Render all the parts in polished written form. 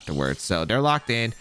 afterwards. So they're locked in.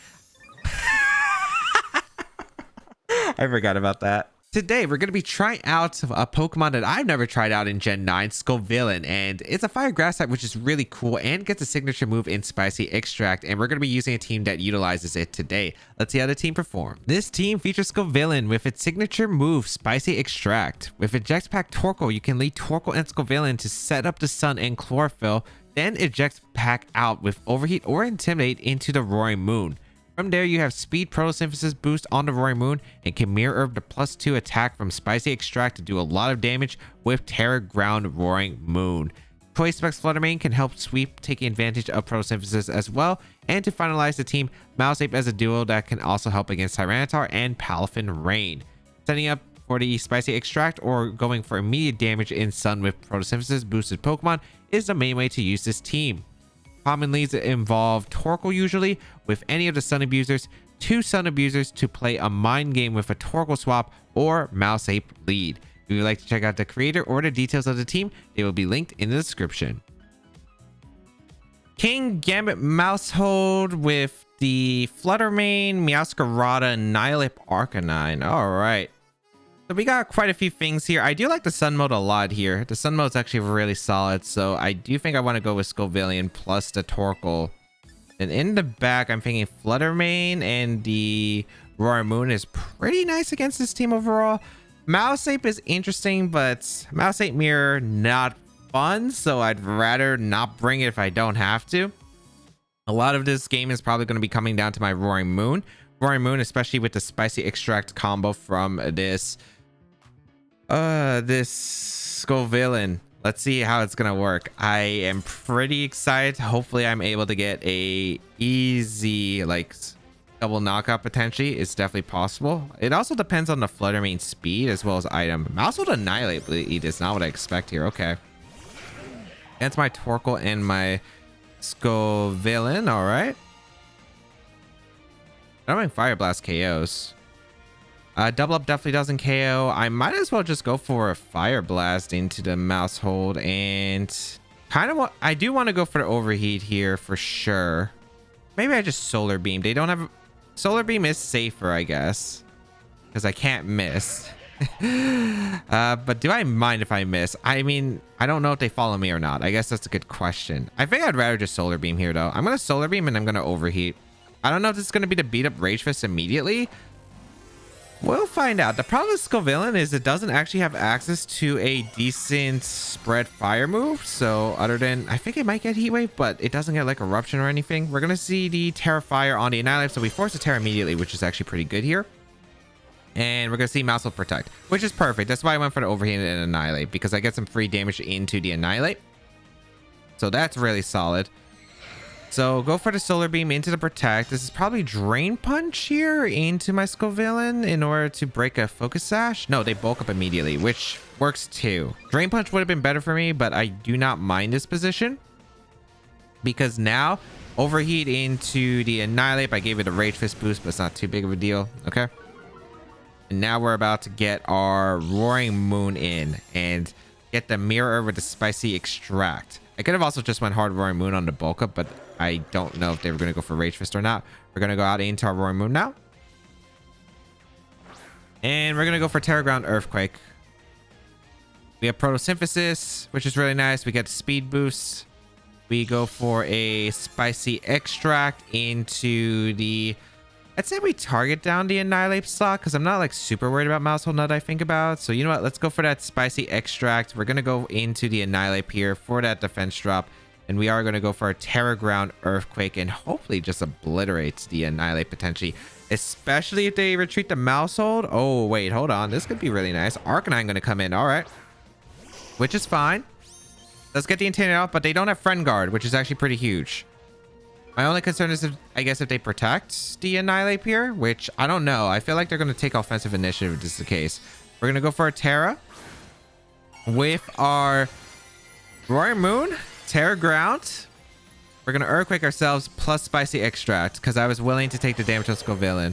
I forgot about that. Today, we're going to be trying out a Pokemon that I've never tried out in Gen 9, Scovillain. And it's a fire grass type, which is really cool and gets a signature move in Spicy Extract. And we're going to be using a team that utilizes it today. Let's see how the team performs. This team features Scovillain with its signature move, Spicy Extract. With Eject Pack Torkoal, you can lead Torkoal and Scovillain to set up the Sun and Chlorophyll, then eject Pack out with Overheat or Intimidate into the Roaring Moon. From there, you have Speed Photosynthesis boost on the Roaring Moon and can Mirror Herb the +2 attack from Spicy Extract to do a lot of damage with Terra Ground Roaring Moon. Choice Specs Fluttermane can help sweep, taking advantage of Photosynthesis as well. And to finalize the team, Mouseape as a duo that can also help against Tyranitar and Palafin Rain. Setting up for the Spicy Extract or going for immediate damage in Sun with Photosynthesis boosted Pokemon is the main way to use this team. Common leads involve Torkoal usually with any of the Sun Abusers, 2 Sun Abusers to play a mind game with a Torkoal swap or Mouseape lead. If you would like to check out the creator or the details of the team, they will be linked in the description. King Gambit Mousehold with the Fluttermane, Meowscarada, and Nihilip Arcanine. Alright. So we got quite a few things here. I do like the Sun mode a lot here. The Sun mode is actually really solid. So I do think I want to go with Scovillain plus the Torkoal. And in the back, I'm thinking Fluttermane and the Roaring Moon is pretty nice against this team overall. Mouseape is interesting, but Mouseape Mirror, not fun. So I'd rather not bring it if I don't have to. A lot of this game is probably going to be coming down to my Roaring Moon. Roaring Moon, especially with the Spicy Extract combo from this Scovillain. Let's see how it's gonna work. I am pretty excited. Hopefully I'm able to get a easy like double knockout potentially. It's definitely possible. It also depends on the Fluttermane speed as well as item. Also the Annihilate Bleed is not what I expect here. Okay, that's my Torkoal and my Scovillain. All right, I don't think Fire Blast KOs. Double Up definitely doesn't KO. I might as well just go for a Fire Blast into the Mousehold and kind of I do want to go for the Overheat here for sure. Maybe I just Solar Beam. They don't have Solar Beam is safer, I guess, because I can't miss. But do I mind if I miss? I mean, I don't know if they follow me or not. I guess that's a good question. I think I'd rather just Solar Beam here though. I'm gonna Solar Beam and I'm gonna Overheat. I don't know if this is gonna be to beat up Rage Fist immediately. We'll find out. The problem with Scovillain is it doesn't actually have access to a decent spread fire move. So other than, I think it might get Heat Wave, but it doesn't get like Eruption or anything. We're going to see the Terra Fire on the Annihilate. So we force the Terra immediately, which is actually pretty good here. And we're going to see Mousehold Protect, which is perfect. That's why I went for the Overheat and Annihilate, because I get some free damage into the Annihilate. So that's really solid. So go for the Solar Beam into the Protect. This is probably Drain Punch here into my Scovillain in order to break a Focus Sash. No, they bulk up immediately, which works too. Drain Punch would have been better for me, but I do not mind this position. Because now, Overheat into the Annihilate. I gave it a Rage Fist boost, but it's not too big of a deal. Okay. And now we're about to get our Roaring Moon in and get the Mirror with the Spicy Extract. I could have also just went hard Roaring Moon on the bulk up, but I don't know if they were going to go for Rage Fist or not. We're going to go out into our Roaring Moon now. And we're going to go for Terra Ground Earthquake. We have Photosynthesis, which is really nice. We get Speed Boost. We go for a Spicy Extract into the... I'd say we target down the Annihilate slot because I'm not like super worried about Mousehold now that I think about. So you know what? Let's go for that Spicy Extract. We're going to go into the Annihilate here for that defense drop. And we are going to go for a Terra Ground Earthquake and hopefully just obliterates the Annihilate potentially. Especially if they retreat the Mousehold. Oh, wait, hold on. This could be really nice. Arcanine going to come in. All right. Which is fine. Let's get the Intimidate out, but they don't have Friend Guard, which is actually pretty huge. My only concern is, I guess, if they protect the Annihilate here, which I don't know. I feel like they're going to take offensive initiative if this is the case. We're going to go for a Terra with our Roaring Moon, Terra Ground. We're going to Earthquake ourselves plus Spicy Extract because I was willing to take the damage on Scovillain.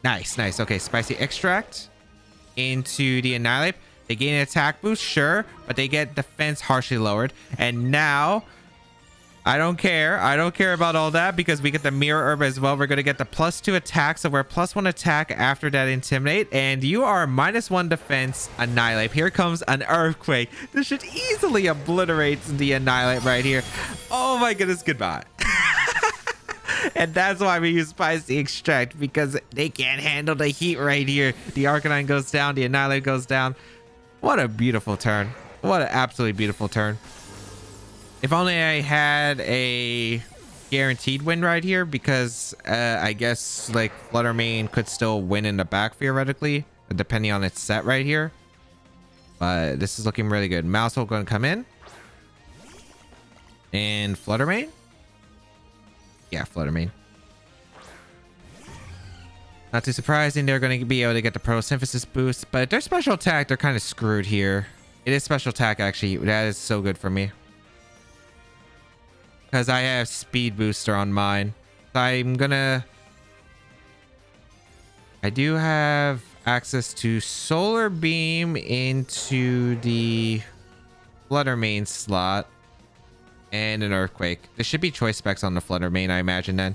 Nice, nice. Okay, Spicy Extract into the Annihilate. They gain an attack boost, sure, but they get defense harshly lowered. And now... I don't care. I don't care about all that because we get the mirror herb as well. We're going to get the +2 attack. So we're +1 attack after that intimidate. And you are -1 defense annihilate. Here comes an earthquake. This should easily obliterate the annihilate right here. Oh my goodness. Goodbye. And that's why we use spicy extract, because they can't handle the heat right here. The Arcanine goes down. The annihilate goes down. What a beautiful turn. What an absolutely beautiful turn. If only I had a guaranteed win right here, because I guess like Flutter Mane could still win in the back theoretically, depending on its set right here. But this is looking really good. Maushold going to come in. And Flutter Mane? Yeah, Flutter Mane. Not too surprising. They're going to be able to get the Photosynthesis boost, but their special attack, they're kind of screwed here. It is special attack, actually. That is so good for me, because I have speed booster on mine. So I'm gonna... I do have access to Solar Beam into the Flutter Mane slot and an Earthquake. There should be choice specs on the Flutter Mane, I imagine then.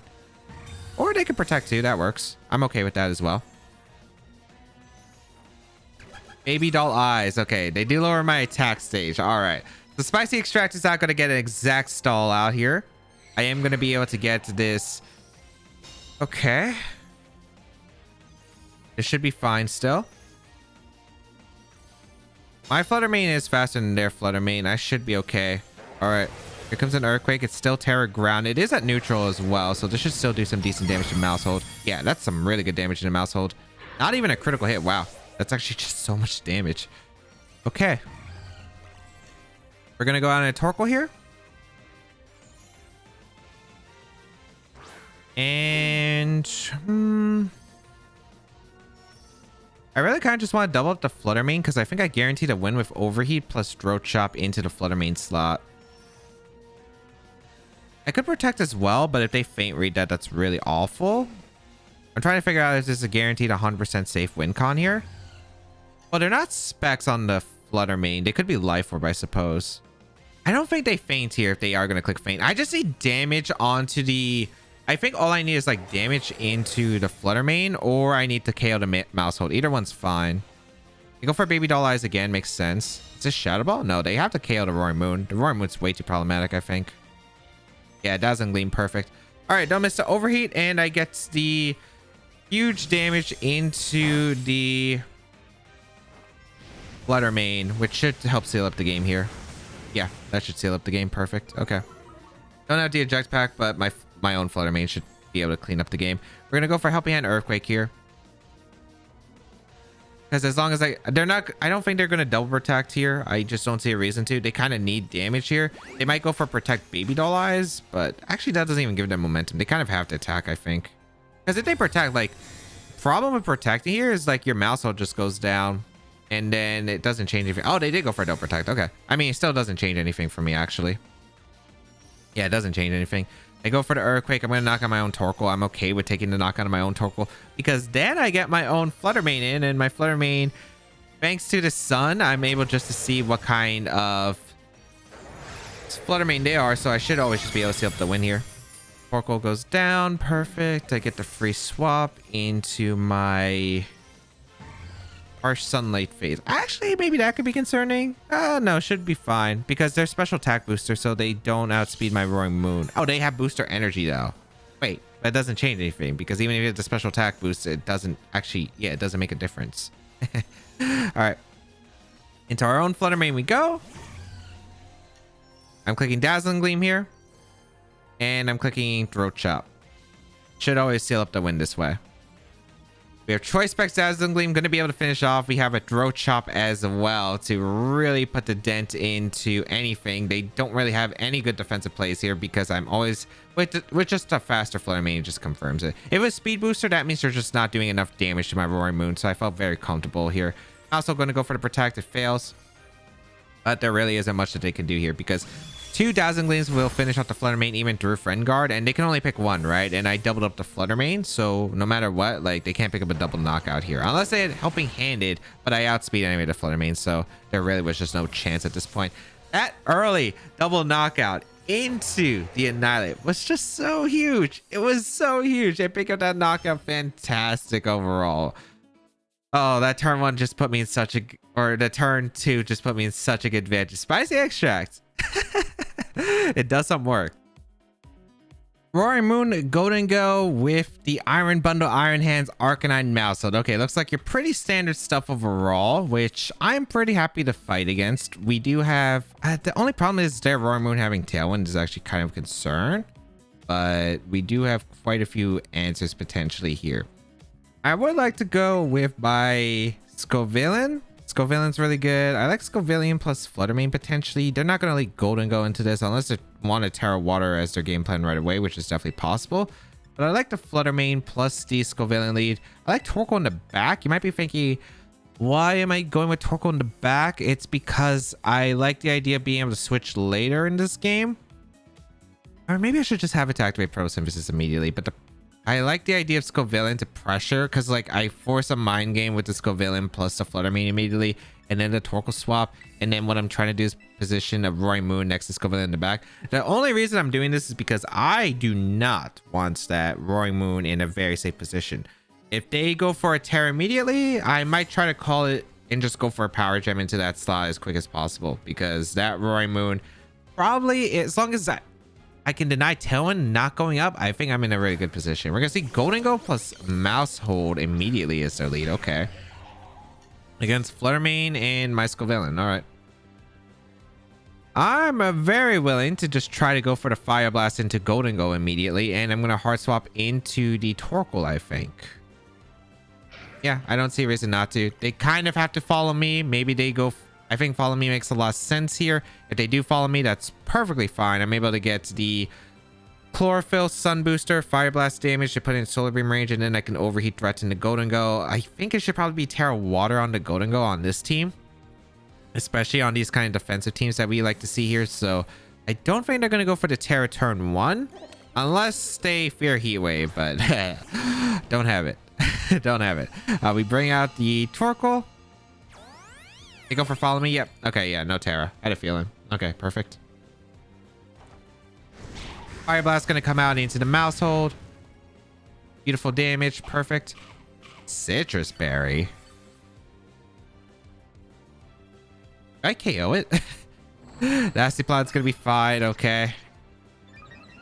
Or they can protect too. That works. I'm okay with that as well. Baby doll eyes. Okay, they do lower my attack stage. All right. The spicy extract is not going to get an exact stall out here. I am going to be able to get this. Okay. This should be fine still. My Flutter Mane is faster than their Flutter Mane. I should be okay. All right. Here comes an Earthquake. It's still Terra Ground. It is at neutral as well, so this should still do some decent damage to Maushold. Yeah, that's some really good damage to Maushold. Not even a critical hit. Wow. That's actually just so much damage. Okay. We're going to go out in a Torkoal here. And... I really kind of just want to double up the Flutter Mane, because I think I guaranteed a win with Overheat plus Throat Chop into the Flutter Mane slot. I could protect as well, but if they Faint Read that, that's really awful. I'm trying to figure out if this is a guaranteed 100% safe win con here. Well, they're not specs on the Flutter Mane. They could be Life Orb, I suppose. I don't think they Faint here if they are going to click Faint. I just need damage onto the... I think all I need is like damage into the Flutter Mane, or I need to KO the Maushold. Either one's fine. You go for Baby Doll Eyes again. Makes sense. Is this Shadow Ball? No, they have to KO the Roaring Moon. The Roaring Moon's way too problematic, I think. Yeah, Dazzling Gleam. Perfect. All right, don't miss the Overheat, and I get the huge damage into the Flutter Mane, which should help seal up the game here. Yeah, that should seal up the game. Perfect. Okay. Don't have the eject pack, but my own Flutter Mane should be able to clean up the game. We're going to go for Helping Hand Earthquake here. Because as long as I don't think they're going to double protect here. I just don't see a reason to. They kind of need damage here. They might go for Protect Baby Doll Eyes, but actually that doesn't even give them momentum. They kind of have to attack, I think. Because if they protect, like, problem with protecting here is like your Maushold just goes down and then it doesn't change anything. Oh, they did go for double protect. Okay. I mean, it still doesn't change anything for me, actually. Yeah, it doesn't change anything. I go for the Earthquake. I'm going to knock on my own Torkoal. I'm okay with taking the knock on my own Torkoal, because then I get my own Flutter Mane in, and my Flutter Mane, thanks to the sun, I'm able just to see what kind of Flutter Mane they are, so I should always just be able to seal up the win here. Torkoal goes down. Perfect. I get the free swap into my Harsh Sunlight phase. Actually, maybe that could be concerning. No, should be fine, because they're special attack booster, so they don't outspeed my Roaring Moon. Oh, they have booster energy though. Wait, that doesn't change anything, because even if you have the special attack boost, it doesn't actually, yeah, it doesn't make a difference. All right, into our own Flutter Mane we go. I'm clicking Dazzling Gleam here, and I'm clicking Throat Chop. Should always seal up the win this way. We have Choice Specs, Dazzling Gleam, going to be able to finish off. We have a Throat Chop as well to really put the dent into anything. They don't really have any good defensive plays here, because I'm always with just a faster Flutter Mane. It just confirms it. If it was Speed Booster, that means they're just not doing enough damage to my Roaring Moon, so I felt very comfortable here. Also going to go for the Protect. It fails, but there really isn't much that they can do here, because 2 Dazzling Gleams will finish off the Flutter Mane even through Friend Guard, and they can only pick one, right? And I doubled up the Flutter Mane, so no matter what, like, they can't pick up a double knockout here unless they had Helping Handed, but I outspeed anyway the Flutter Mane, so there really was just no chance at this point. That early double knockout into the Annihilate was just so huge. It was so huge. I picked up that knockout. Fantastic overall. Oh, that turn 1 just put me in such a... Or the turn 2 just put me in such a good advantage. Spicy extract. It does some work. Roaring Moon, Golden Go with the Iron Bundle, Iron Hands, Arcanine, Mousehold. Okay, looks like you're pretty standard stuff overall, which I'm pretty happy to fight against. We do have... the only problem is their Roaring Moon having Tailwind is actually kind of a concern. But we do have quite a few answers potentially here. I would like to go with my Scovillain. Scovillain's really good. I like Scovillain plus Fluttermane potentially. They're not going to like Golden Go into this unless they want to Terra Water as their game plan right away, which is definitely possible. But I like the Fluttermane plus the Scovillain lead. I like Torkoal in the back. You might be thinking, why am I going with Torkoal in the back? It's because I like the idea of being able to switch later in this game. Or maybe I should just have it to activate Photosynthesis immediately. But I like the idea of Scovillain to pressure because like I force a mind game with the Scovillain plus the Fluttermane immediately and then the Torkoal swap, and then what I'm trying to do is position a Roaring Moon next to Scovillain in the back. The only reason I'm doing this is because I do not want that Roaring Moon in a very safe position. If they go for a Terra immediately, I might try to call it and just go for a Power Gem into that slot as quick as possible, because that Roaring Moon probably, as long as I can deny Tailwind not going up, I think I'm in a really good position. We're gonna see Golden Go plus Mousehold immediately as their lead. Okay, against Fluttermane and my Scovillain. All right, I'm very willing to just try to go for the Fire Blast into Golden Go immediately, and I'm gonna hard swap into the Torkoal, I think. Yeah, I don't see a reason not to. They kind of have to follow me. Maybe they go... I think follow me makes a lot of sense here. If they do follow me, that's perfectly fine. I'm able to get the Chlorophyll, Sun Booster, Fire Blast damage to put in Solar Beam range, and then I can overheat threaten the Golden Go. I think it should probably be Terra Water on the Golden Go on this team, especially on these kind of defensive teams that we like to see here. So I don't think they're going to go for the Terra turn 1 unless they fear Heat Wave, but don't have it. Don't have it. We bring out the Torkoal. They go for follow me. Yep. Okay. Yeah. No Terra. I had a feeling. Okay. Perfect. Fire Blast gonna come out into the Mousehold. Beautiful damage. Perfect. Citrus Berry. Did I KO it? Nasty Plot's gonna be fine. Okay.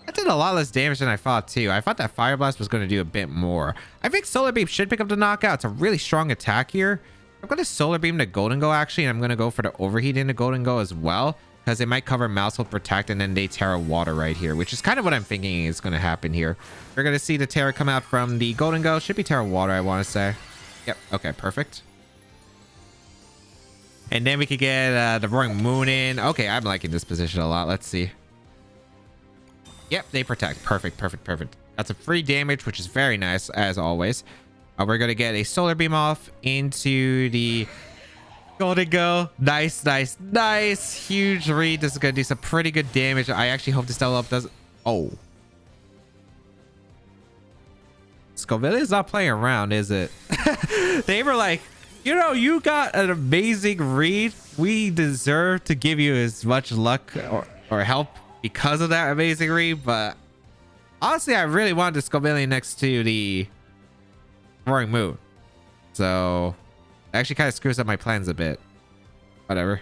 That did a lot less damage than I thought too. I thought that Fire Blast was gonna do a bit more. I think Solar Beam should pick up the knockout. It's a really strong attack here. I'm going to Solar Beam the Golden Go actually, and I'm going to go for the Overheat in the Golden Go as well, because they might cover Mousehold Protect and then they Terra Water right here, which is kind of what I'm thinking is going to happen here. We're going to see the Terra come out from the Golden Go. Should be Terra Water, I want to say. Yep. Okay, perfect. And then we could get the Roaring Moon in. Okay, I'm liking this position a lot. Let's see. Yep, they Protect. Perfect, perfect, perfect. That's a free damage, which is very nice, as always. We're going to get a Solar Beam off into the Golden Go. Nice, nice, nice. Huge read. This is going to do some pretty good damage. I actually hope this double up does... Oh. Scovillain is not playing around, is it? They were like, you know, you got an amazing read. We deserve to give you as much luck or help because of that amazing read. But honestly, I really wanted the Scovillain next to the Roaring Moon, so it actually kind of screws up my plans a bit. Whatever.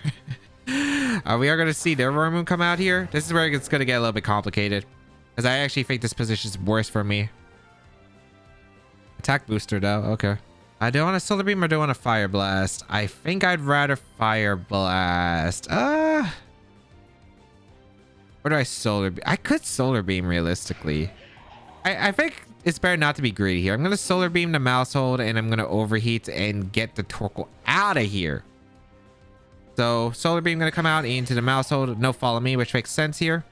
We are going to see their Roaring Moon come out here. This is where it's going to get a little bit complicated, because I actually think this position is worse for me. Attack booster though. Okay. I don't want a Solar Beam or do I want a Fire Blast? I think I'd rather Fire Blast. Or do I Solar Beam? I could Solar Beam realistically. I think it's better not to be greedy here. I'm going to Solar Beam the Mousehold, and I'm going to Overheat and get the Torkoal out of here. So Solar Beam going to come out into the Mousehold. No follow me, which makes sense here.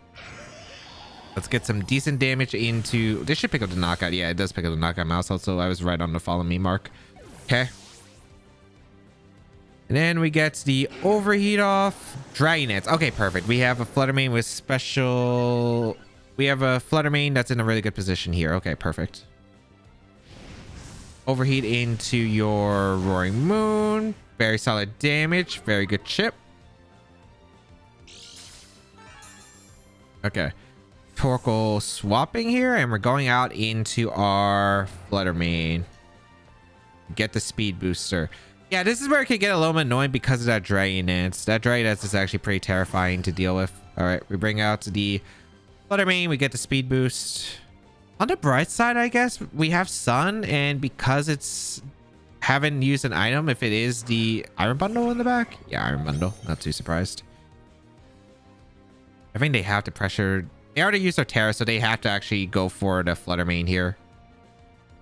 Let's get some decent damage into... This should pick up the knockout. Yeah, it does pick up the knockout Mousehold, so I was right on the follow me mark. Okay. And then we get the Overheat off. Dragonets. Okay, perfect. We have a Fluttermane with special... We have a Fluttermane that's in a really good position here. Okay, perfect. Overheat into your Roaring Moon. Very solid damage. Very good chip. Okay. Torkoal swapping here, and we're going out into our Flutter Mane. Get the speed booster. Yeah, this is where it can get a little annoying because of that Dragon Dance. That Dragon Dance is actually pretty terrifying to deal with. All right, we bring out the Flutter Mane. We get the speed boost. On the bright side, I guess, we have Sun, and because it's haven't used an item, if it is the Iron Bundle in the back. Yeah, Iron Bundle. Not too surprised. I think they have to pressure. They already used their Terra, so they have to actually go for the Flutter Mane here.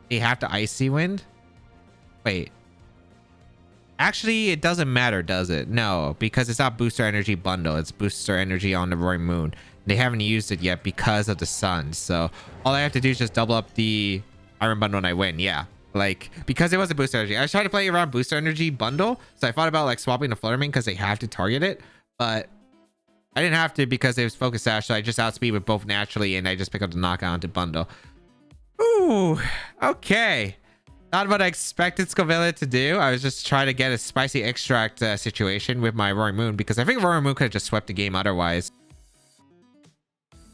They have to Icy Wind. Wait. Actually, it doesn't matter, does it? No, because it's not Booster Energy Bundle. It's Booster Energy on the Roaring Moon. They haven't used it yet because of the Sun. So all I have to do is just double up the Iron Bundle and I win. Yeah. Like, because it was a Booster Energy. I was trying to play around Booster Energy Bundle. So I thought about like swapping the Flutter Mane because they have to target it. But I didn't have to because it was Focus Sash. So I just outspeed with both naturally. And I just pick up the knockout into Bundle. Ooh. Okay. Not what I expected Scovillain to do. I was just trying to get a spicy extract situation with my Roaring Moon. Because I think Roaring Moon could have just swept the game otherwise.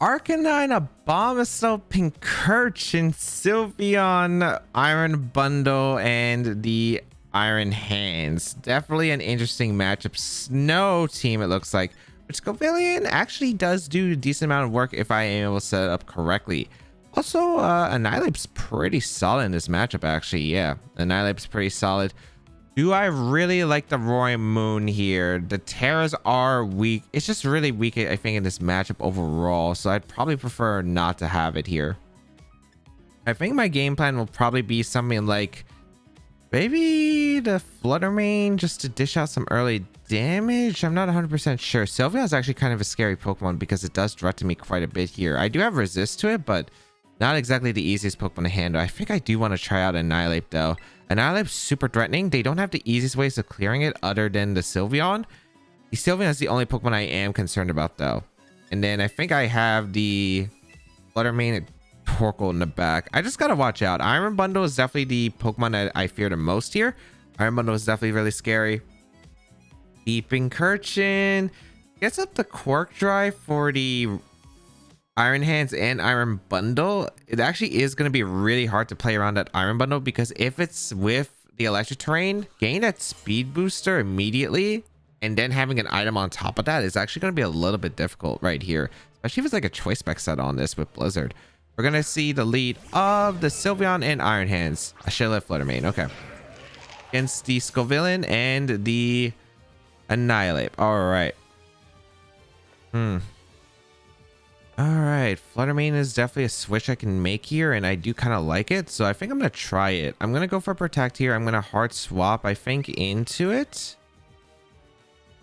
Arcanine, Abomasnow, Pincurchin, Sylveon, Iron Bundle, and the Iron Hands. Definitely an interesting matchup. Snow team, it looks like. Which Scovillain actually does do a decent amount of work if I am able to set it up correctly. Also, Annihilape's pretty solid in this matchup, actually. Yeah, Annihilape's pretty solid. Do I really like the Roaring Moon here? The Terras are weak. It's just really weak, I think, in this matchup overall. So I'd probably prefer not to have it here. I think my game plan will probably be something like maybe the Flutter Mane just to dish out some early damage. I'm not 100% sure. Sylveon is actually kind of a scary Pokemon because it does threaten me quite a bit here. I do have resist to it, but not exactly the easiest Pokemon to handle. I think I do want to try out Annihilape though. Annihilape's super threatening. They don't have the easiest ways of clearing it other than the Sylveon. The Sylveon is the only Pokemon I am concerned about though. And then I think I have the Flutter Mane and Torkoal in the back. I just gotta watch out. Iron Bundle is definitely the Pokemon that I fear the most here. Iron Bundle is definitely really scary. Deep Incursion gets up the Quark Drive for the Iron Hands and Iron Bundle. It actually is going to be really hard to play around that Iron Bundle because if it's with the electric terrain, getting that speed booster immediately and then having an item on top of that is actually going to be a little bit difficult right here, especially if it's like a choice spec set on this with Blizzard. We're going to see the lead of the Sylveon and Iron Hands. I should let Flutter Mane. Okay. Against the Scovillain and the Annihilape. All right. All right, Flutter Mane is definitely a switch I can make here, and I do kind of like it, so I think I'm going to try it. I'm going to go for Protect here. I'm going to hard swap, I think, into it.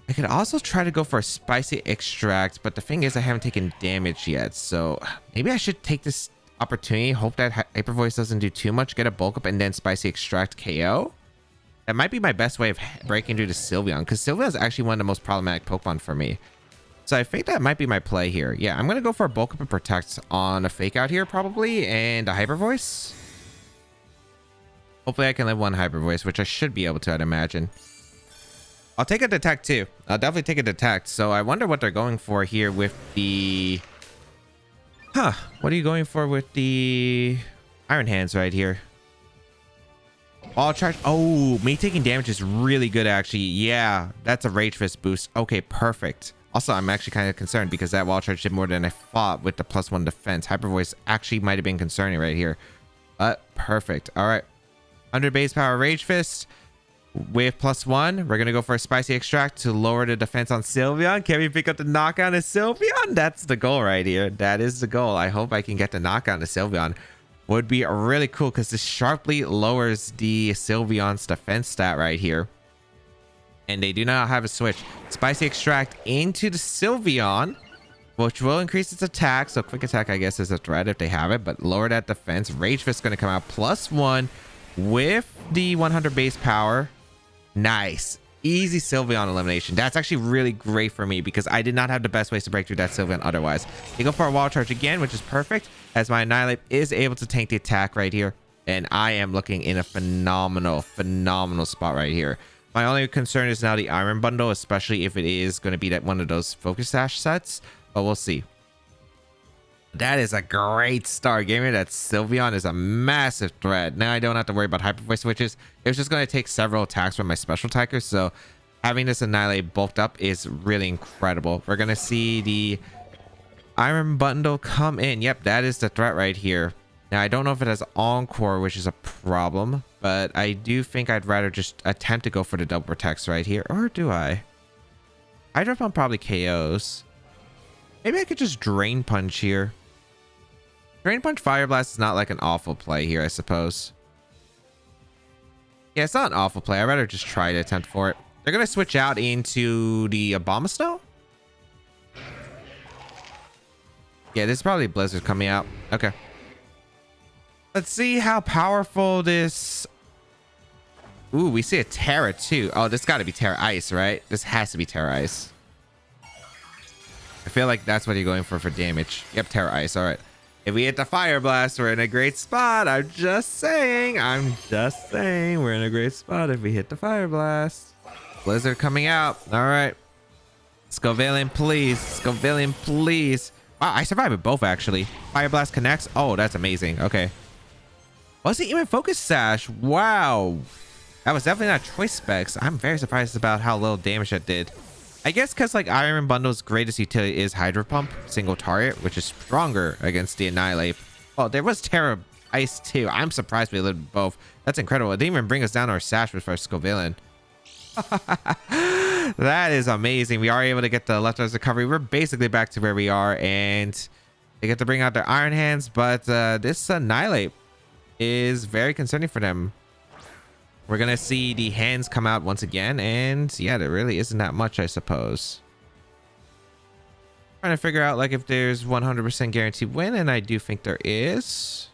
I could also try to go for a Spicy Extract, but the thing is I haven't taken damage yet, so maybe I should take this opportunity, hope that Hyper Voice doesn't do too much, get a Bulk Up, and then Spicy Extract KO. That might be my best way of breaking through to Sylveon, because Sylveon is actually one of the most problematic Pokemon for me. So I think that might be my play here. Yeah, I'm going to go for a Bulk Up and Protect on a Fake Out here probably, and a Hyper Voice. Hopefully I can live one Hyper Voice, which I should be able to, I'd imagine. I'll take a Detect too. I'll definitely take a Detect. So I wonder what they're going for here with the... What are you going for with the Iron Hands right here? All charge. Oh, me taking damage is really good, actually. Yeah, that's a Rage Fist boost. Okay, perfect. Also, I'm actually kind of concerned because that wall charge did more than I thought with the +1 defense. Hyper Voice actually might have been concerning right here. But perfect. All right. 100 base power Rage Fist with +1. We're going to go for a Spicy Extract to lower the defense on Sylveon. Can we pick up the knockout of Sylveon? That's the goal right here. That is the goal. I hope I can get the knockout of Sylveon. Would be really cool because this sharply lowers the Sylveon's defense stat right here. And they do not have a switch. Spicy Extract into the Sylveon, which will increase its attack. So Quick Attack, I guess, is a threat if they have it, but lower that defense. Rage Fist is going to come out +1 with the 100 base power. Nice. Easy Sylveon elimination. That's actually really great for me because I did not have the best ways to break through that Sylveon otherwise. They go for a wall charge again, which is perfect, as my Annihilape is able to tank the attack right here. And I am looking in a phenomenal spot right here. My only concern is now the Iron Bundle, especially if it is going to be that one of those Focus Sash sets, but we'll see. That is a great start. Getting rid of that Sylveon is a massive threat. Now I don't have to worry about Hyper Voice switches. It's just going to take several attacks from my special attackers. So having this Annihilate bulked up is really incredible. We're going to see the Iron Bundle come in. Yep, that is the threat right here. Now, I don't know if it has Encore, which is a problem, but I do think I'd rather just attempt to go for the double protects right here. Or do I? Hydro Pump probably KOs. Maybe I could just Drain Punch here. Drain Punch Fire Blast is not like an awful play here, I suppose. Yeah, it's not an awful play. I'd rather just try to attempt for it. They're going to switch out into the Abomasnow? Yeah, this is probably Blizzard coming out. Okay. Let's see how powerful this... Ooh, we see a Terra too. Oh, this got to be Terra Ice, right? This has to be Terra Ice. I feel like that's what you're going for damage. Yep, Terra Ice. All right. If we hit the Fire Blast, we're in a great spot. I'm just saying. We're in a great spot if we hit the Fire Blast. Blizzard coming out. All right. Scovillain, please. Scovillain, please. Wow, I survived with both, actually. Fire Blast connects. Oh, that's amazing. Okay. Wasn't even Focus Sash. Wow. That was definitely not choice specs. I'm very surprised about how little damage that did. I guess because like Iron Bundle's greatest utility is Hydro Pump, single target, which is stronger against the Annihilate. Oh, there was Terra Ice too. I'm surprised we lived both. That's incredible. It didn't even bring us down our Sash with our Scovillain. That is amazing. We are able to get the leftovers recovery. We're basically back to where we are, and they get to bring out their Iron Hands, but this Annihilate is very concerning for them. We're gonna see the hands come out once again, and yeah, there really isn't that much, I suppose. Trying to figure out like if there's 100% guaranteed win, and I do think there is.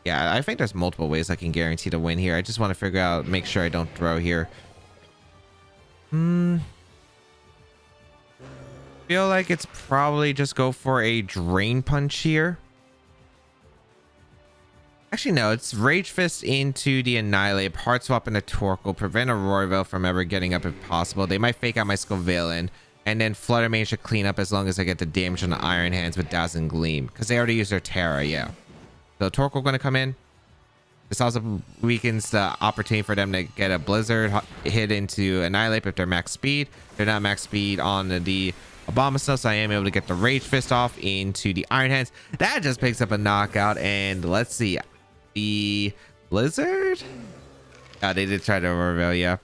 Yeah, I think there's multiple ways I can guarantee to win here. I just want to figure out, make sure I don't throw here. Feel like it's probably just go for a Drain Punch here. Actually, no, it's Rage Fist into the Annihilate, Heart Swap into Torkoal, prevent a Royville from ever getting up if possible. They might fake out my Scovillain, and then Flutter Mane should clean up as long as I get the damage on the Iron Hands with Dazzling Gleam, because they already used their Terra, yeah. So Torkoal going to come in. This also weakens the opportunity for them to get a Blizzard hit into Annihilate if they're max speed. They're not max speed on the Abomasnow, so I am able to get the Rage Fist off into the Iron Hands. That just picks up a knockout, and let's see. The Blizzard? Oh, they did try to reveal, yeah.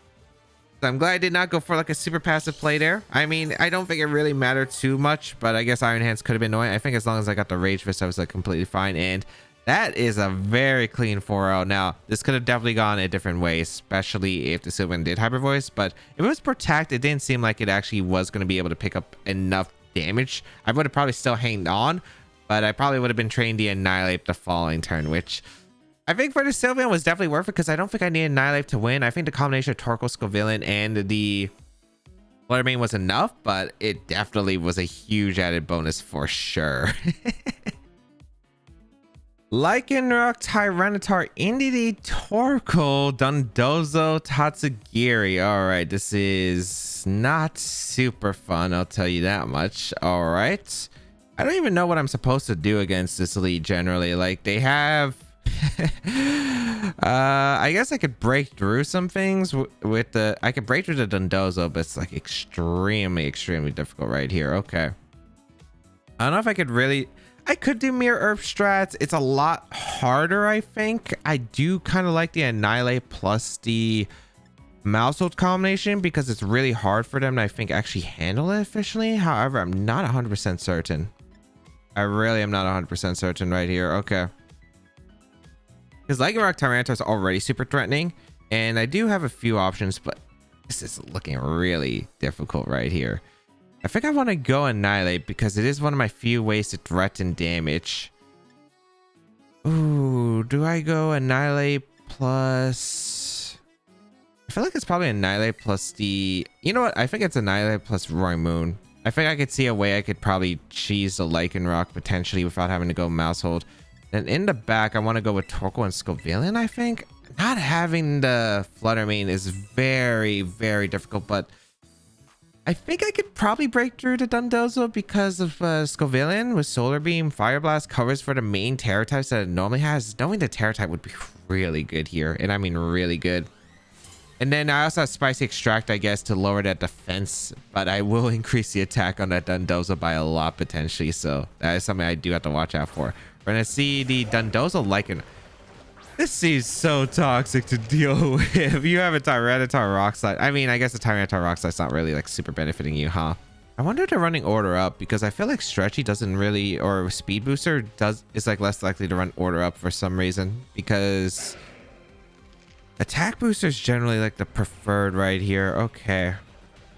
So I'm glad I did not go for like a super passive play there. I mean, I don't think it really mattered too much, but I guess Iron Hands could have been annoying. I think as long as I got the Rage Fist, I was like completely fine. And that is a very clean 4-0. Now, this could have definitely gone a different way, especially if the Sylveon did Hyper Voice. But if it was Protect, it didn't seem like it actually was going to be able to pick up enough damage. I would have probably still hanged on, but I probably would have been trained the Annihilate the following turn, which I think for the Sylveon was definitely worth it because I don't think I need Annihilate to win. I think the combination of Torkoal, Scovillain, and the Flutter Mane was enough, but it definitely was a huge added bonus for sure. Lycanroc, Tyranitar, Indeedee, Torkoal, Dondozo, Tatsugiri. All right, this is not super fun, I'll tell you that much. All right. I don't even know what I'm supposed to do against this lead generally. Like, they have... I guess I could break through some things with the... I could break through the Dondozo, but it's like extremely difficult right here. Okay. I don't know if I could really... I could do Mirror Earth strats. It's a lot harder, I think. I do kind of like the Annihilate plus the Mousehold combination because it's really hard for them to, I think, actually handle it efficiently. However, I'm not 100% certain. I really am not 100% certain right here. Okay. Because Lycanroc Tyranitar is already super threatening, and I do have a few options, but this is looking really difficult right here. I think I want to go Annihilate because it is one of my few ways to threaten damage. Ooh, do I go Annihilate plus... I feel like it's probably Annihilate plus the... You know what? I think it's Annihilate plus Roaring Moon. I think I could see a way I could probably cheese the Lycanroc potentially without having to go Mousehold. And in the back, I want to go with Torkoal and Scovillain, I think. Not having the Flutter Mane is very difficult, but I think I could probably break through to Dundozo because of Scovillain with Solar Beam. Fire Blast covers for the main Terra types that it normally has. Knowing the Terra type would be really good here. And I mean really good. And then I also have Spicy Extract, I guess, to lower that defense. But I will increase the attack on that Dundozo by a lot potentially. So that is something I do have to watch out for. We're going to see the Dundozo Lycan. This seems so toxic to deal with. If you have a Tyranitar Rock Slide. I mean, I guess the Tyranitar Rock Slide's not really like super benefiting you, huh? I wonder if they're running Order Up because I feel like Stretchy doesn't really, or Speed Booster is like less likely to run Order Up for some reason because Attack Booster is generally like the preferred right here. Okay.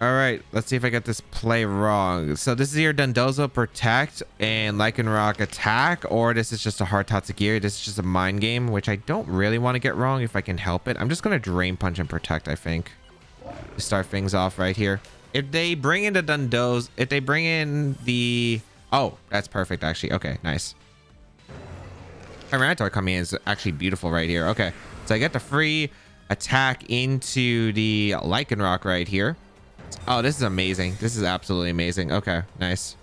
All right, let's see if I get this play wrong. So this is your Dundozo Protect and Lycanroc Attack, or this is just a hard Tatsugiri. This is just a mind game, which I don't really want to get wrong if I can help it. I'm just going to Drain Punch and Protect, I think, to start things off right here. If they bring in the Dundozo, if they bring in the... Oh, that's perfect, actually. Okay, nice. Tyranitar coming in is actually beautiful right here. Okay, so I get the free attack into the Lycanroc right here. Oh, this is amazing. This is absolutely amazing. Okay, nice.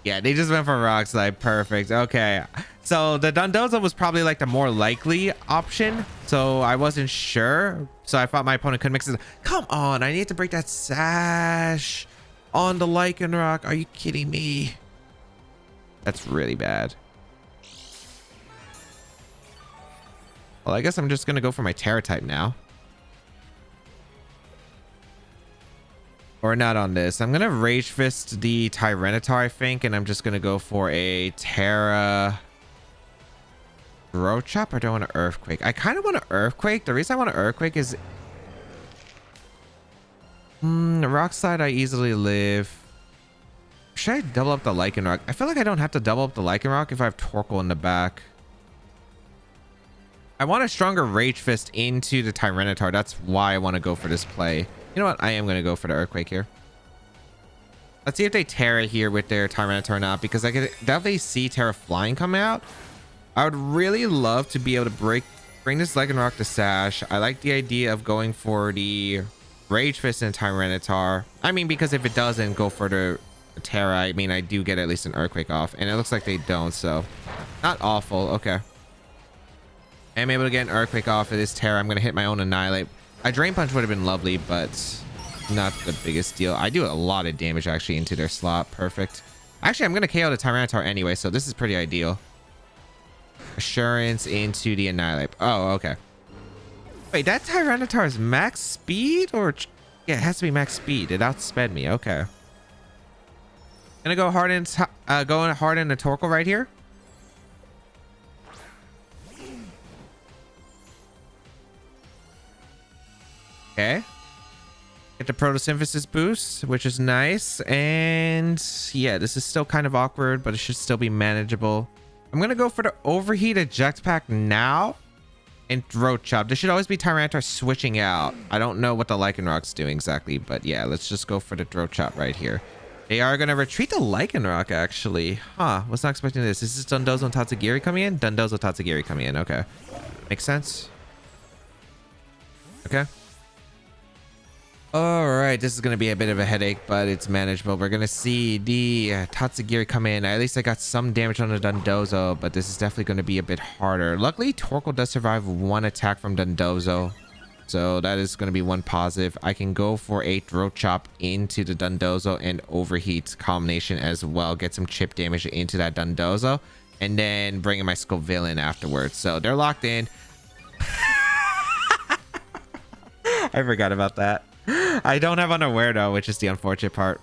Yeah, they just went for Rock Slide. Perfect. Okay. So the Dundozo was probably like the more likely option. So I wasn't sure. So I thought my opponent could mix it. Come on. I need to break that Sash on the Lycanroc. Are you kidding me? That's really bad. Well, I guess I'm just going to go for my Terra type now. Or not on this. I'm going to Rage Fist the Tyranitar, I think. And I'm just going to go for a Terra... Throat Chop, or do I want an Earthquake? I kind of want an Earthquake. The reason I want an Earthquake is... Rock Slide, I easily live. Should I double up the Lycanroc? I feel like I don't have to double up the Lycanroc if I have Torkoal in the back. I want a stronger Rage Fist into the Tyranitar. That's why I want to go for this play. You know what? I am going to go for the Earthquake here. Let's see if they Terra here with their Tyranitar or not, because I could definitely see Terra Flying come out. I would really love to be able to bring this Lycanroc to Sash. I like the idea of going for the Rage Fist and Tyranitar. I mean, because if it doesn't go for the Terra, I mean, I do get at least an Earthquake off. And it looks like they don't, so not awful. Okay. I'm able to get an Earthquake off of this Terra. I'm going to hit my own Annihilate. A Drain Punch would have been lovely, but not the biggest deal. I do a lot of damage actually into their slot. Perfect. Actually, I'm going to KO the Tyranitar anyway, so this is pretty ideal. Assurance into the Annihilate. Oh, okay. Wait, that Tyranitar is max speed? Or... Yeah, it has to be max speed. It outsped me. Okay. Gonna go hard in the Torkoal right here. Okay. Get the Photosynthesis boost, which is nice. And yeah, this is still kind of awkward, but it should still be manageable. I'm going to go for the Overheat Eject Pack now and Throat Chop. This should always be Tyranitar switching out. I don't know what the Lycanroc's doing exactly, but yeah, let's just go for the Throat Chop right here. They are going to retreat the Lycanroc, actually. Huh, was not expecting this. Is this Dundozo and Tatsugiri coming in? Dundozo, Tatsugiri coming in. Okay. Makes sense. Okay. All right, this is going to be a bit of a headache, but it's manageable. We're going to see the Tatsugiri come in. At least I got some damage on the Dundozo, but this is definitely going to be a bit harder. Luckily, Torkoal does survive one attack from Dundozo, so that is going to be one positive. I can go for a Throat Chop into the Dundozo and Overheat combination as well. Get some chip damage into that Dundozo, and then bring in my Scovillain afterwards. So they're locked in. I forgot about that. I don't have Unaware though, which is the unfortunate part.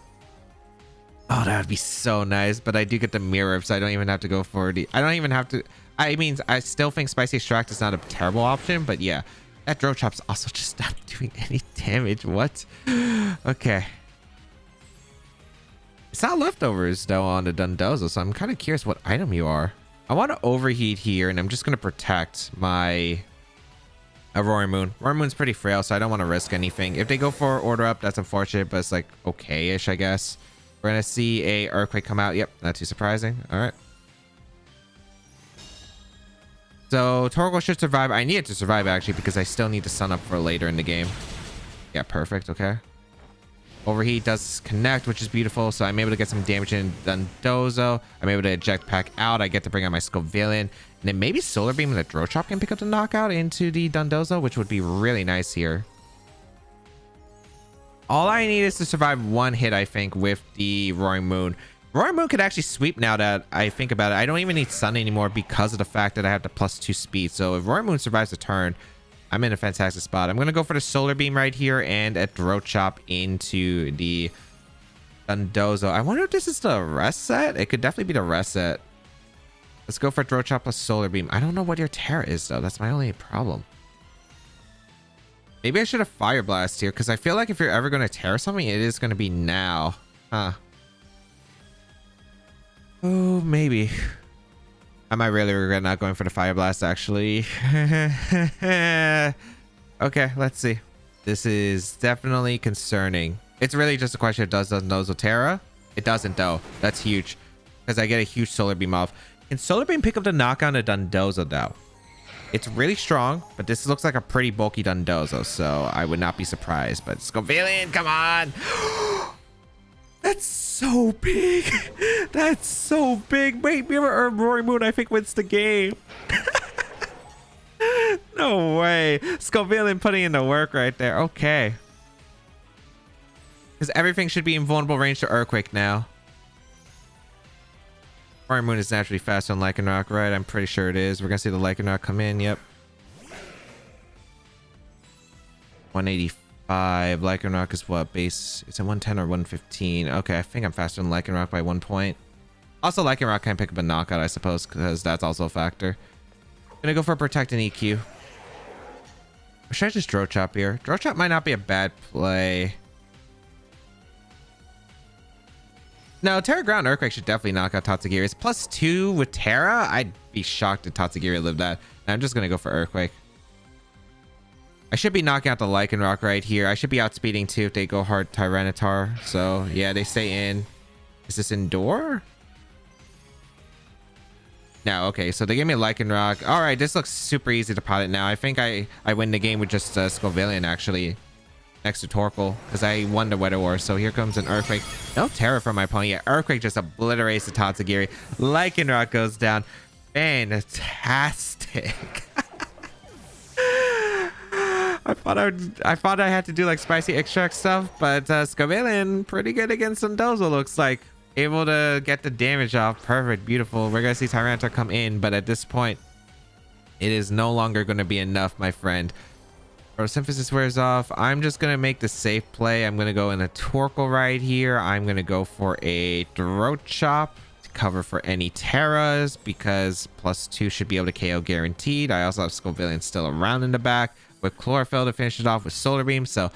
Oh, that would be so nice, but I do get the Mirror, so I don't even have to go for the... I don't even have to... I mean, I still think Spicy Extract is not a terrible option, but yeah. That Throat Chop's also just not doing any damage. What? Okay. It's not leftovers though on the Dundozo, so I'm kind of curious what item you are. I want to Overheat here, and I'm just going to protect my... Roaring Moon. Roaring Moon's pretty frail, so I don't want to risk anything. If they go for Order Up, that's unfortunate, but it's like okay-ish, I guess. We're going to see a Earthquake come out. Yep, not too surprising. All right. So Torkoal should survive. I need it to survive, actually, because I still need to Sun Up for later in the game. Yeah, perfect. Okay. Overheat does connect, which is beautiful. So I'm able to get some damage in Dondozo. I'm able to eject pack out. I get to bring out my Scovillain. And then maybe Solar Beam and the Throat Chop can pick up the knockout into the Dondozo, which would be really nice here. All I need is to survive one hit, I think, with the Roaring Moon. Roaring Moon could actually sweep now that I think about it. I don't even need Sun anymore because of the fact that I have the +2 speed. So if Roaring Moon survives the turn, I'm in a fantastic spot. I'm going to go for the Solar Beam right here and a Throat Chop into the Dondozo. I wonder if this is the rest set. It could definitely be the rest set. Let's go for Throat Chop plus Solar Beam. I don't know what your Terra is, though. That's my only problem. Maybe I should have Fire Blast here, because I feel like if you're ever going to Terra something, it is going to be now. Huh. Oh, maybe. I might really regret not going for the Fire Blast, actually. Okay, let's see. This is definitely concerning. It's really just a question of does Dondozo Terra? It doesn't, though. That's huge, because I get a huge Solar Beam off. Can Solar Beam pick up the knockout on Dondozo, though? It's really strong, but this looks like a pretty bulky Dondozo, so I would not be surprised. But Scovillain, come on! That's so big. That's so big. Wait, Mirror Herb Roaring Moon, I think, wins the game. No way. Scovillain putting in the work right there. Okay. Because everything should be in vulnerable range to Earthquake now. Roaring Moon is naturally faster than Lycanroc, right? I'm pretty sure it is. We're going to see the Lycanroc come in. Yep. 185. Lycanroc is what base? It's a 110 or 115. Okay, I think I'm faster than Lycanroc by 1 point. Also, Lycanroc can pick up a knockout, I suppose, because that's also a factor. Gonna go for a Protect and EQ. Or should I just Throat Chop here? Throat Chop might not be a bad play. No, Terra Ground Earthquake should definitely knock out Tatsugiri. It's +2 with Terra. I'd be shocked if Tatsugiri lived that. I'm just gonna go for Earthquake. I should be knocking out the Lycanroc right here. I should be outspeeding too if they go hard Tyranitar. So yeah, they stay in. Is this indoor? No, okay. So they gave me a Lycanroc. All right, this looks super easy to pot it now. I think I win the game with just Scovillain actually next to Torkoal because I won the Weather War. So here comes an Earthquake. No Terror from my opponent. Yeah, Earthquake just obliterates the Tatsugiri. Lycanroc goes down. Fantastic. I thought I had to do like spicy extract stuff, but Scovillain pretty good against Dondozo looks like. Able to get the damage off. Perfect, beautiful. We're gonna see Tyranitar come in, but at this point, it is no longer gonna be enough, my friend. Photosynthesis wears off. I'm just gonna make the safe play. I'm gonna go in a Torkoal right here. I'm gonna go for a Throat Chop to cover for any Terras because +2 should be able to KO guaranteed. I also have Scovillain still around in the back with Chlorophyll to finish it off with Solar Beam, so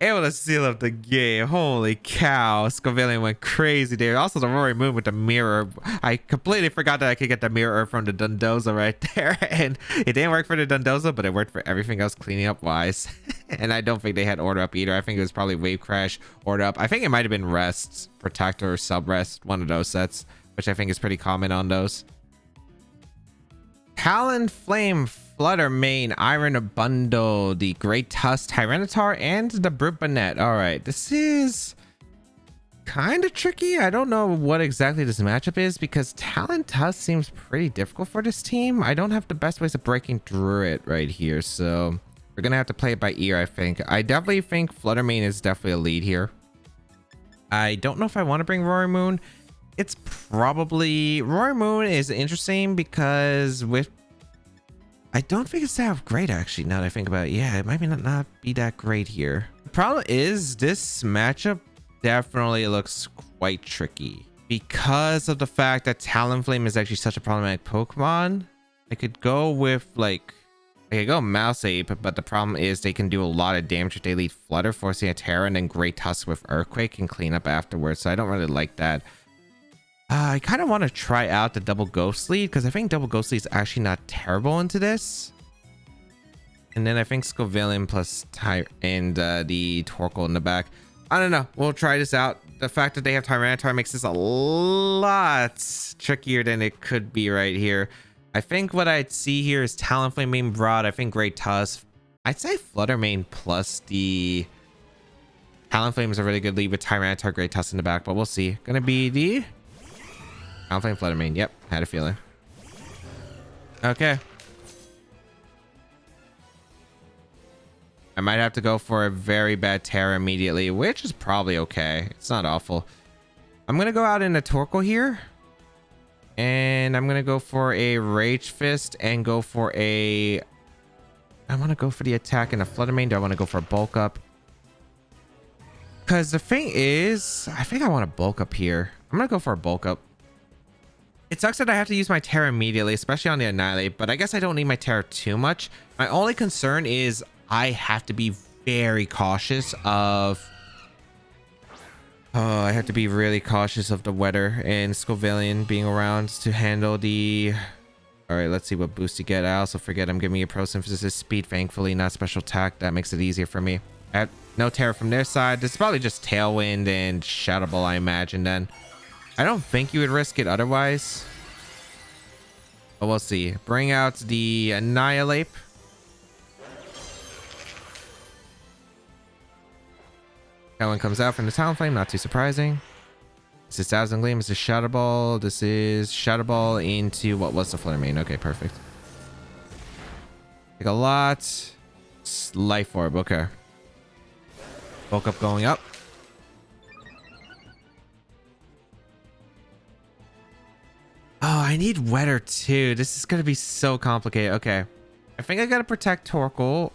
able to seal up the game. Holy cow, Scovillain went crazy there. Also the Roaring Moon with the Mirror. I completely forgot that I could get the Mirror from the Dondozo right there, and it didn't work for the Dondozo, but it worked for everything else cleaning up wise. And I don't think they had Order Up either. I think it was probably Wave Crash, Order Up. I think it might have been Rest, Protector, or Sub Rest, one of those sets, which I think is pretty common on those. Talonflame, Flutter Mane, Iron Bundle, the Great Tusk, Tyranitar, and the Brute Banette. All right, this is kind of tricky. I don't know what exactly this matchup is because Talon Tusk seems pretty difficult for this team. I don't have the best ways of breaking through it right here, so we're gonna have to play it by ear, I think. I definitely think Flutter Mane is definitely a lead here. I don't know if I want to bring Roaring Moon. It's probably Roaring Moon is interesting because with I don't think it's that great actually now that I think about it. Yeah, it might not be that great here. The problem is this matchup definitely looks quite tricky because of the fact that Talonflame is actually such a problematic Pokemon. I could go with like I could go Mouse Ape, but the problem is they can do a lot of damage if they lead Flutter, forcing a Terra, and then Great Tusk with Earthquake and clean up afterwards. So I don't really like that. I kind of want to try out the double Ghost Lead because I think double Ghost Lead is actually not terrible into this. And then I think Scovillain plus and the Torkoal in the back. I don't know. We'll try this out. The fact that they have Tyranitar makes this a lot trickier than it could be right here. I think what I'd see here is Talonflame being broad. I think Great Tusk. I'd say Flutter Mane plus the Talonflame is a really good lead with Tyranitar Great Tusk in the back, but we'll see. Gonna be the Talonflame Flutter Mane. Yep, had a feeling. Okay. I might have to go for a very bad Terra immediately, which is probably okay. It's not awful. I'm gonna go out in a Torkoal here. And I'm gonna go for a Rage Fist and go for a... I want to go for the attack in a Flutter Mane. Do I want to go for a bulk up? Because the thing is, I think I want to bulk up here. I'm gonna go for a bulk up. It sucks that I have to use my Terra immediately, especially on the Annihilate, but I guess I don't need my Terra too much. My only concern is I have to be very cautious of... Oh, I have to be really cautious of the weather and Scovillain being around to handle the... All right, let's see what boost you get. I also forget I'm giving you Pro Synthesis speed, thankfully, not special attack. That makes it easier for me. I have no Terra from their side. This is probably just Tailwind and Shadow Ball, I imagine, then. I don't think you would risk it otherwise. But we'll see. Bring out the Annihilate. That one comes out from the Talonflame, not too surprising. This is Dazzling Gleam, this is Shadow Ball, this is Shadow Ball into what was the Flutter Mane. Okay, perfect. Take a lot. Life Orb, okay. Bulk up going up. Oh, I need Weather too. This is going to be so complicated. Okay. I think I got to protect Torkoal.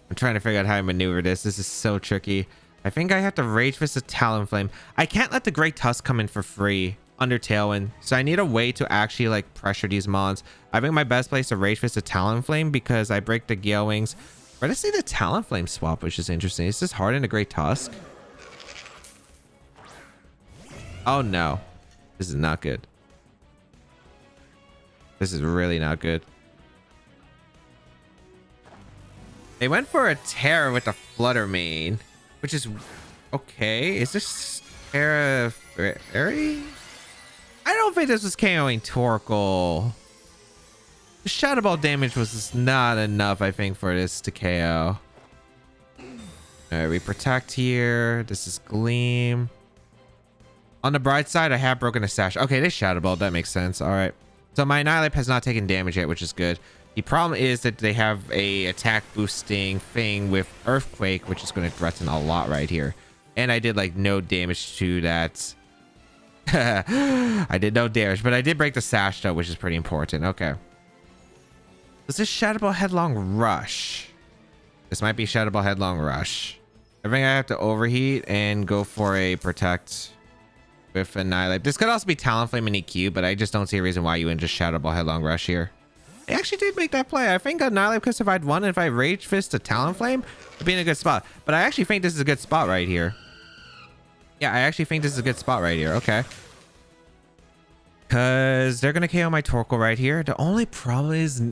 I'm trying to figure out how I maneuver this. This is so tricky. I think I have to Rage Fist a Talonflame. I can't let the Great Tusk come in for free under Tailwind. So I need a way to actually like pressure these mons. I think my best place to Rage Fist a Talonflame because I break the Gale Wings. But I see the Talonflame swap, which is interesting. Is this hard in a Great Tusk? Oh no. This is not good. This is really not good. They went for a Terra with a Flutter Mane, which is okay. Is this Terra Fairy? I don't think this was KOing Torkoal. The Shadow Ball damage was just not enough, I think, for this to KO. Alright, we protect here. This is Gleam. On the bright side, I have broken a Sash. Okay, they Shadow Ball. That makes sense. Alright. So my Annihilate has not taken damage yet, which is good. The problem is that they have a attack boosting thing with Earthquake, which is going to threaten a lot right here. And I did like no damage to that. I did no damage, but I did break the Sash though, which is pretty important. Okay. Is this Shadow Ball Headlong Rush? This might be Shadow Ball Headlong Rush. I think I have to overheat and go for a Protect with Annihilate. This could also be Talonflame and EQ, but I just don't see a reason why you wouldn't just Shadow Ball Headlong Rush here. I actually did make that play. I think Annihilate could survive one, and if I Rage Fist a Talonflame, it'd be in a good spot. But I actually think this is a good spot right here. Yeah, I actually think this is a good spot right here. Okay. Because they're going to KO my Torkoal right here. The only problem is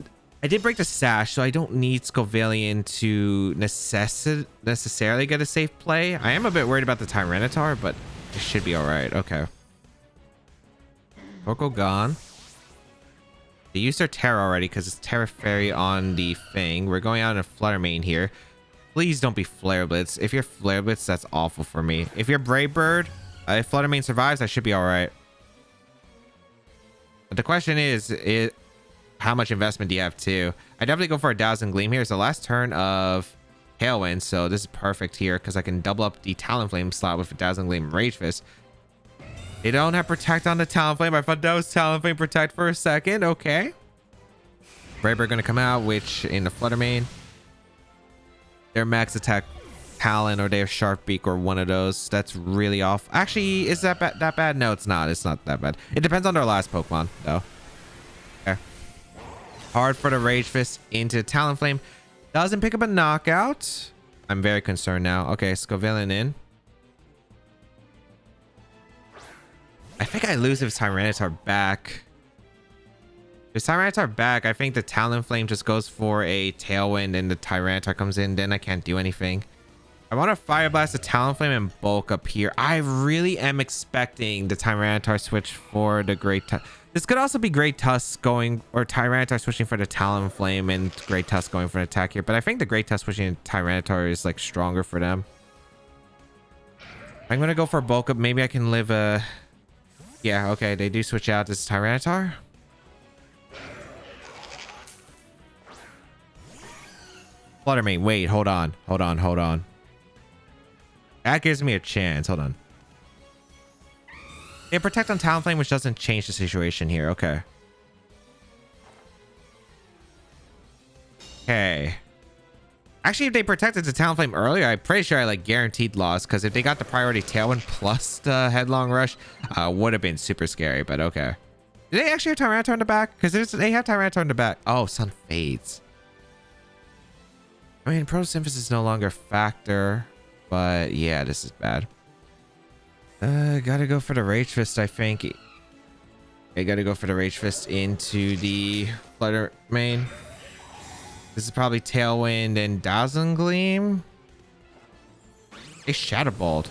I did break the Sash, so I don't need Scovillain to necessarily get a safe play. I am a bit worried about the Tyranitar, but it should be all right. Okay. Torkoal gone. They used their Terra already because it's Terra Fairy on the thing. We're going out in a Flutter Mane here. Please don't be Flare Blitz. If you're Flare Blitz, that's awful for me. If you're Brave Bird, if Flutter Mane survives, I should be all right. But the question is how much investment do you have too? I definitely go for a Dazzling Gleam here. It's the last turn of Tailwind, so this is perfect here because I can double up the Talonflame slot with a Dazzling Gleam Rage Fist. They don't have Protect on the Talonflame. I thought that was Talonflame Protect for a second. Okay. Brave Bird going to come out, which in the Flutter Mane. Their max attack Talon or their Sharp Beak or one of those. That's really off. Actually, is that that bad? No, it's not. It's not that bad. It depends on their last Pokemon, though. Okay. Hard for the Rage Fist into Talonflame. Doesn't pick up a knockout. I'm very concerned now. Okay, Scovillain in. I think I lose if Tyranitar back. If Tyranitar back, I think the Talonflame just goes for a Tailwind and the Tyranitar comes in. Then I can't do anything. I want to Fire Blast the Talonflame and bulk up here. I really am expecting the Tyranitar switch for the Great This could also be Great Tusk going, or Tyranitar switching for the Talonflame and Great Tusk going for an attack here. But I think the Great Tusk switching to Tyranitar is like stronger for them. I'm going to go for a bulk up. Maybe I can live a... Yeah, okay. They do switch out. This is Tyranitar. Fluttermane. Wait, hold on. Hold on, hold on. That gives me a chance. Hold on. They protect on Talonflame, which doesn't change the situation here. Okay. Okay. Actually, if they protected the Talonflame earlier, I'm pretty sure I like guaranteed loss. Because if they got the priority Tailwind plus the Headlong Rush, would have been super scary. But okay. Do they actually have Tyranitar in the back? Because they have Tyranitar in the back. Oh, Sun Fades. I mean, Photosynthesis is no longer a factor. But yeah, this is bad. Gotta go for the Rage Fist, I think. I gotta go for the Rage Fist into the Fluttermane. This is probably Tailwind and Dazzling Gleam. A Shadow Ball.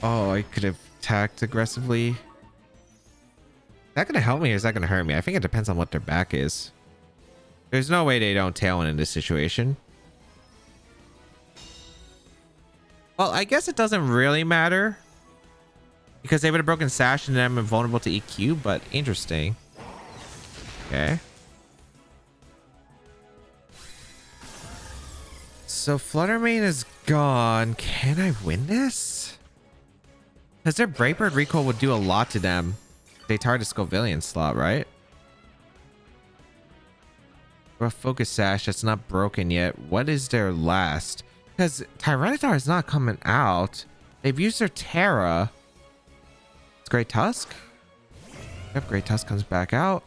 Oh, I could have attacked aggressively. Is that gonna help me or is that gonna hurt me? I think it depends on what their back is. There's no way they don't Tailwind in this situation. Well, I guess it doesn't really matter because they would have broken Sash and them invulnerable to EQ, but interesting. Okay. So Fluttermane is gone. Can I win this? Because their Brave Bird recall would do a lot to them. They target a Scovillain slot, right? Or a Focus Sash that's not broken yet. What is their last? Because Tyranitar is not coming out. They've used their Terra. It's Great Tusk. Yep, Great Tusk comes back out.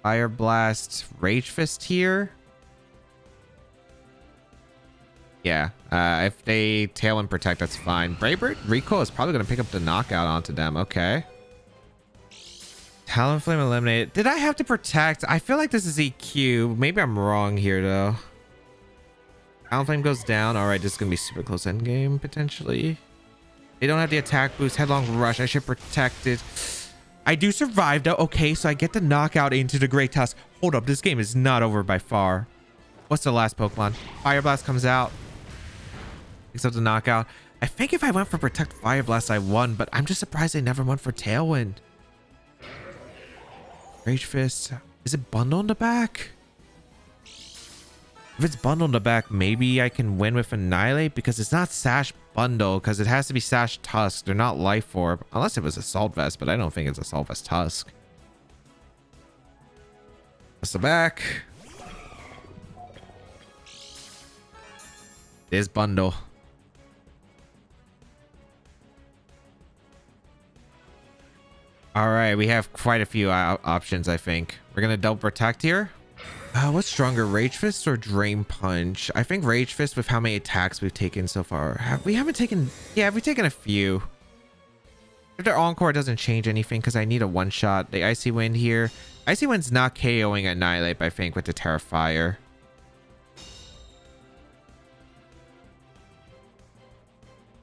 Fire Blast, Rage Fist here. Yeah, if they Tail and Protect, that's fine. Brave Bird Recoil is probably going to pick up the knockout onto them. Okay. Talonflame eliminated. Did I have to protect? I feel like this is EQ. Maybe I'm wrong here, though. Talonflame goes down. All right, this is going to be super close endgame, potentially. They don't have the attack boost. Headlong Rush. I should protect it. I do survive, though. Okay, so I get the knockout into the Great Tusk. Hold up. This game is not over by far. What's the last Pokemon? Fire Blast comes out. Picks up the knockout. I think if I went for Protect Fire Blast, I won, but I'm just surprised they never went for Tailwind. Rage Fist. Is it bundle in the back? If it's bundle in the back, maybe I can win with Annihilate because it's not Sash Bundle because it has to be Sash Tusk. They're not Life Orb unless it was Assault Vest, but I don't think it's Assault Vest Tusk. What's the back? It is Bundle. All right, we have quite a few options, I think. We're going to double protect here. What's stronger, Rage Fist or Drain Punch? I think Rage Fist with how many attacks we've taken so far. We haven't taken... Yeah, we've taken a few. If their Encore doesn't change anything because I need a one-shot. The Icy Wind here. Icy Wind's not KOing Annihilate, I think, with the Terrifier.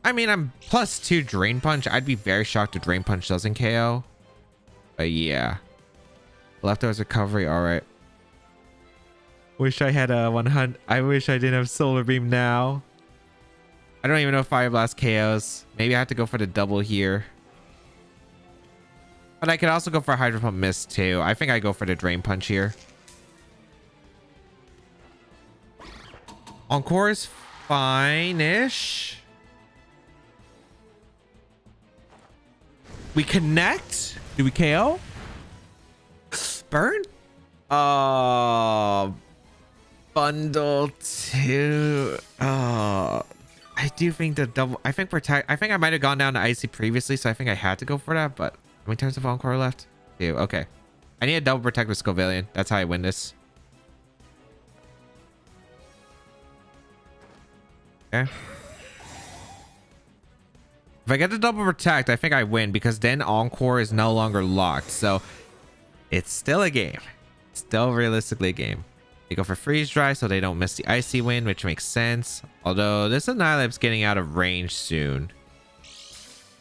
I mean, I'm +2 Drain Punch. I'd be very shocked if Drain Punch doesn't KO. But yeah. Leftovers recovery. All right. Wish I had a 100. I wish I didn't have Solar Beam now. I don't even know if Fire Blast KOs. Maybe I have to go for the double here. But I could also go for Hydro Pump Mist too. I think I go for the Drain Punch here. Encore is fine-ish. We connect. Do we KO? Burn? Bundle 2. I do think the double... I think protect... I think I might have gone down to Icy previously, so I think I had to go for that, but... How many turns of Encore left? 2. Okay. I need a double protect with Scovillain. That's how I win this. Okay. If I get the double protect, I think I win because then Encore is no longer locked. So it's still a game. Still realistically a game. They go for Freeze Dry so they don't miss the Icy Wind, which makes sense. Although this Annihilate's getting out of range soon.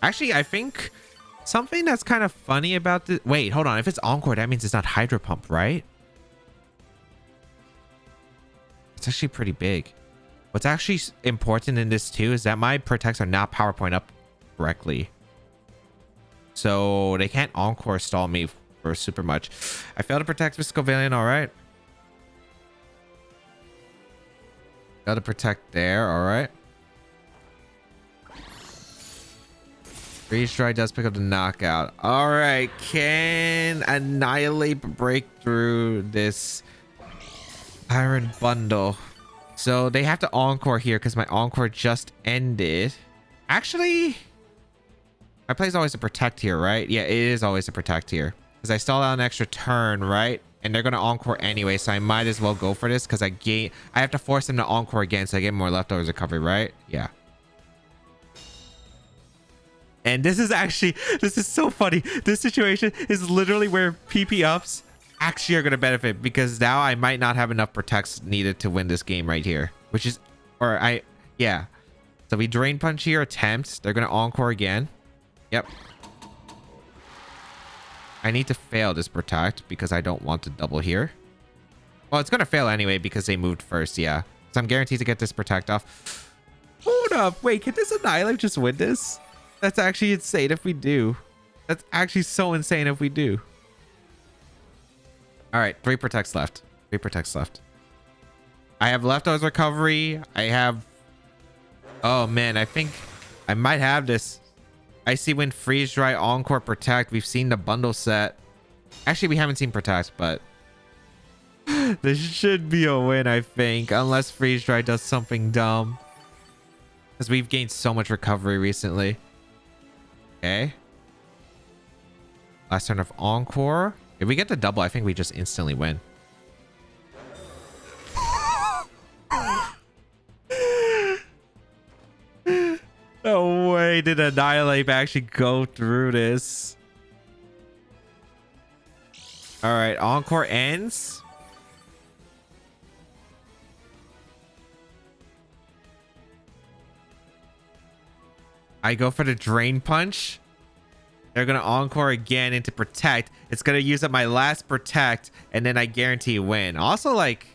Actually, I think something that's kind of funny about this. Wait, hold on. If it's Encore, that means it's not Hydro Pump, right? It's actually pretty big. What's actually important in this too is that my protects are not PowerPoint up correctly. So they can't Encore stall me for super much. I failed to protect with Scovillain, all right. Failed to protect there, all right. Freeze Dry does pick up the knockout. All right, can Annihilate break through this Iron Bundle? So they have to Encore here because my Encore just ended. Actually, my play is always to protect here, right? Yeah, it is always to protect here because I stalled out an extra turn, right? And they're going to Encore anyway, so I might as well go for this because I have to force them to Encore again so I get more leftovers recovery, right? Yeah. And this is so funny. This situation is literally where PP ups actually are going to benefit because now I might not have enough protects needed to win this game right here, which is, yeah. So we Drain Punch here, attempt. They're going to Encore again. Yep. I need to fail this protect because I don't want to double here. Well, it's going to fail anyway because they moved first, yeah. So I'm guaranteed to get this protect off. Hold up. Wait, can this Annihilate just win this? That's actually insane if we do. That's actually so insane if we do. All right, 3 protects left. 3 protects left. I have leftovers recovery. I have... Oh, man, I think I might have this. Icy Wind, Freeze Dry, Encore, Protect. We've seen the bundle set. Actually, we haven't seen Protect, but... This should be a win, I think. Unless Freeze Dry does something dumb. Because we've gained so much recovery recently. Okay. Last turn of Encore. If we get the double, I think we just instantly win. No way did Annihilate actually go through this. All right, Encore ends. I go for the Drain Punch. They're going to Encore again into Protect. It's going to use up my last Protect, and then I guarantee win. Also, like,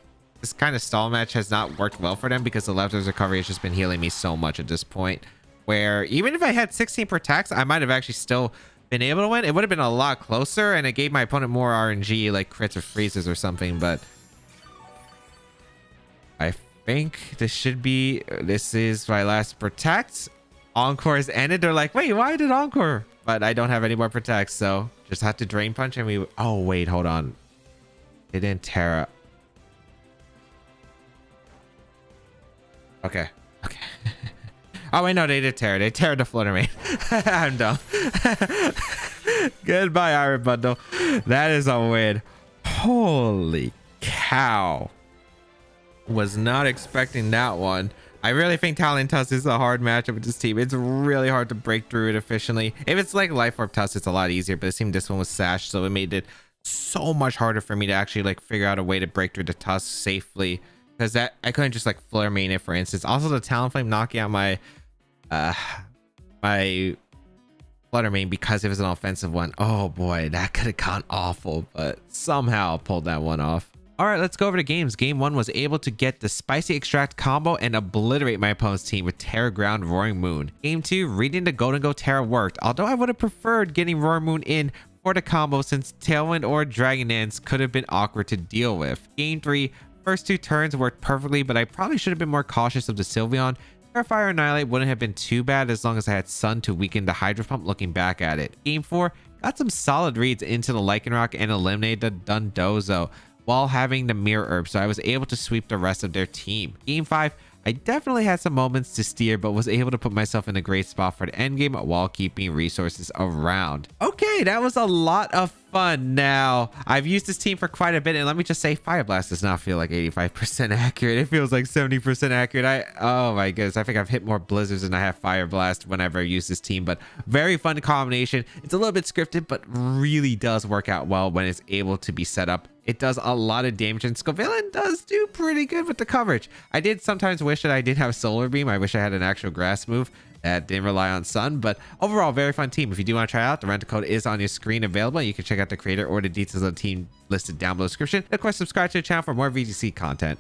this kind of stall match has not worked well for them because the leftovers recovery has just been healing me so much at this point, where even if I had 16 Protects, I might have actually still been able to win. It would have been a lot closer, and it gave my opponent more RNG, like crits or freezes or something, but I think this is my last Protect. Encore is ended. They're like, wait, why did Encore? But I don't have any more protects, so just have to Drain Punch and we... Oh, wait, hold on. They didn't Terra. Okay. Okay. Oh, wait, no, they did Terra. They Terra the Flutter Mane. I'm dumb. Goodbye, Iron Bundle. That is a win. Holy cow. Was not expecting that one. I really think Talon Tusk is a hard matchup with this team. It's really hard to break through it efficiently. If it's like Life Orb Tusk, it's a lot easier, but it seemed this one was Sash, so it made it so much harder for me to actually like figure out a way to break through the Tusk safely, because that I couldn't just like Flare Main it, for instance. Also, the Talonflame knocking out my my Flutter Mane because it was an offensive one. Oh boy, that could have gone awful, but somehow I pulled that one off. All right, let's go over to games. Game 1 was able to get the Spicy Extract combo and obliterate my opponent's team with Terra Ground Roaring Moon. Game 2, reading the Golden Go Terra worked, although I would have preferred getting Roaring Moon in for the combo since Tailwind or Dragon Dance could have been awkward to deal with. Game 3, first 2 turns worked perfectly, but I probably should have been more cautious of the Sylveon. Terrifire Annihilate wouldn't have been too bad as long as I had Sun to weaken the Hydro Pump looking back at it. Game 4, got some solid reads into the Lycanroc and eliminated the Dundozo while having the Mirror Herb, so I was able to sweep the rest of their team. Game 5, I definitely had some moments to steer, but was able to put myself in a great spot for the endgame while keeping resources around. Okay, that was a lot of fun. Now, I've used this team for quite a bit, and let me just say, Fire Blast does not feel like 85% accurate. It feels like 70% accurate. Oh my goodness, I think I've hit more Blizzards than I have Fire Blast whenever I use this team, but very fun combination. It's a little bit scripted, but really does work out well when it's able to be set up. It does a lot of damage, and Scovillain does do pretty good with the coverage. I did sometimes wish that I did have Solar Beam. I wish I had an actual grass move. that didn't rely on Sun, but overall, very fun team. If you do want to try it out, the rental code is on your screen available. You can check out the creator or the details of the team listed down below the description. And of course, subscribe to the channel for more VGC content.